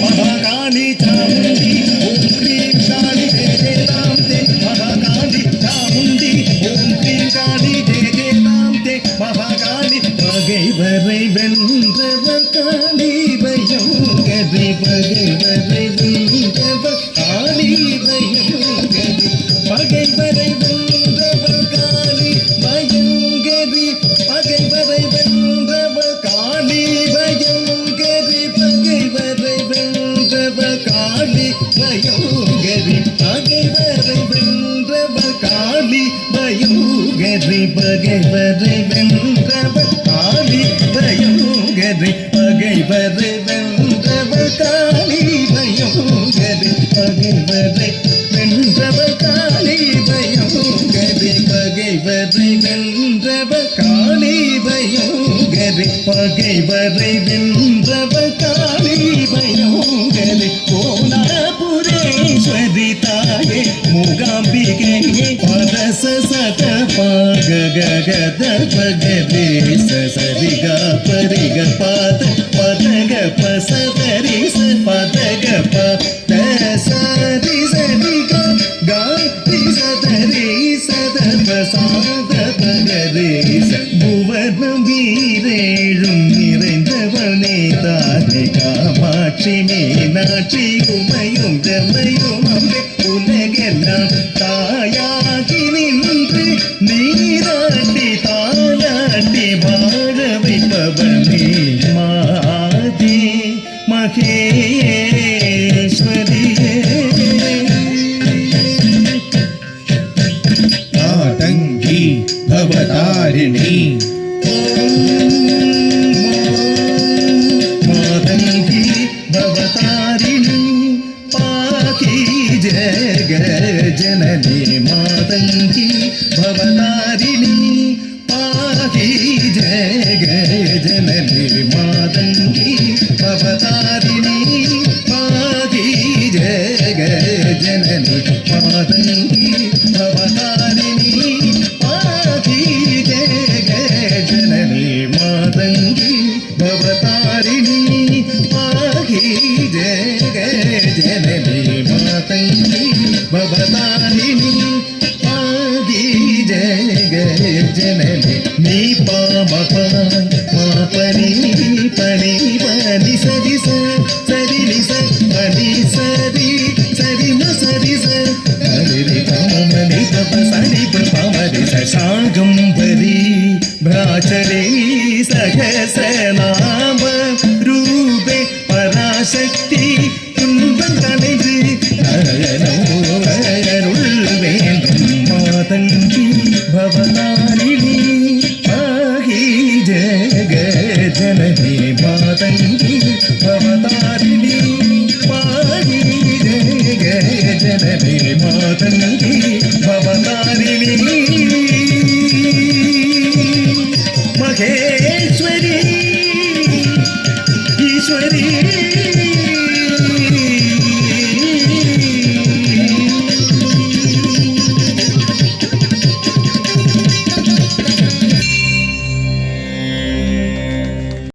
महाकाली चामुंडी ओम क्रीं काली जय जय राम ते महाकाली चामुंडी ओम क्रीं काली जय जय राम ते महाकाली பகைவரை வென்றவர் காளி பயங்கரி பகைவரை வென்றவர் காளி பயங்கரி பகைவரை வென்றவர் காளி பயங்கரி பகைவரை வென்றவர் காளி பயங்கரி பகைவரை வென்றவர் காளி பயங்கரி பகைவரை வென்றவர் காளி பயங்கரி பகைவரை வென்றவர் காளி பயங்கரி பகைவரை வென்றவர் காளி பயங்கரி பகைவரை வென்றவர் காளி பயங்கரி பகைவரை வென்றவர் காளி பயங்கரி பகைவரை வென்றவர் காளி பயங்கரி கோலாபுரேஸ்வரி தாயே மூகாம்பிகே பரச சத பாக கத பகரே சரிக பரிக பாத பதக பசதரி பதக பத சரி சரிக காரி சதரி சத பசாத பகரே புவனம் வீரேழும் நிறைந்தவனே தானே காமாட்சி மீனாட்சி உமையும் ஜமையும் அம்பே உலகெல்லாம் தாயாகி நின்று நீராட்டி தாளாட்டி வாழ வைப்பவனே மாதே மகேஸ்வரியே மாதங்கி பவதாரிணி மாதங்கி பவதாரிணி பாகி ஜக जननी मातंगी भवतारिणी पाहि जग जननी मातंगी भवतारिणी पाहि जग जननी मातंगी भवतारिणी पाहि जग जननी मातंगी भवतारिणी पाहि जग जननी मातंगी भवतारिणी पाहि जग जननी नी पाम पापनी पनी पनी सरि सरि पनी सरि सरि सरि सरि पामनि पप सरि पामनि शागंबरी भ्राचरे सहस्रनाम रूपे पराशक्ति कुंभकणिधि मातंगी भवतारिणी पाहि जग जननी मातंगी भवतारिणी पाहि जग जननी मातंगी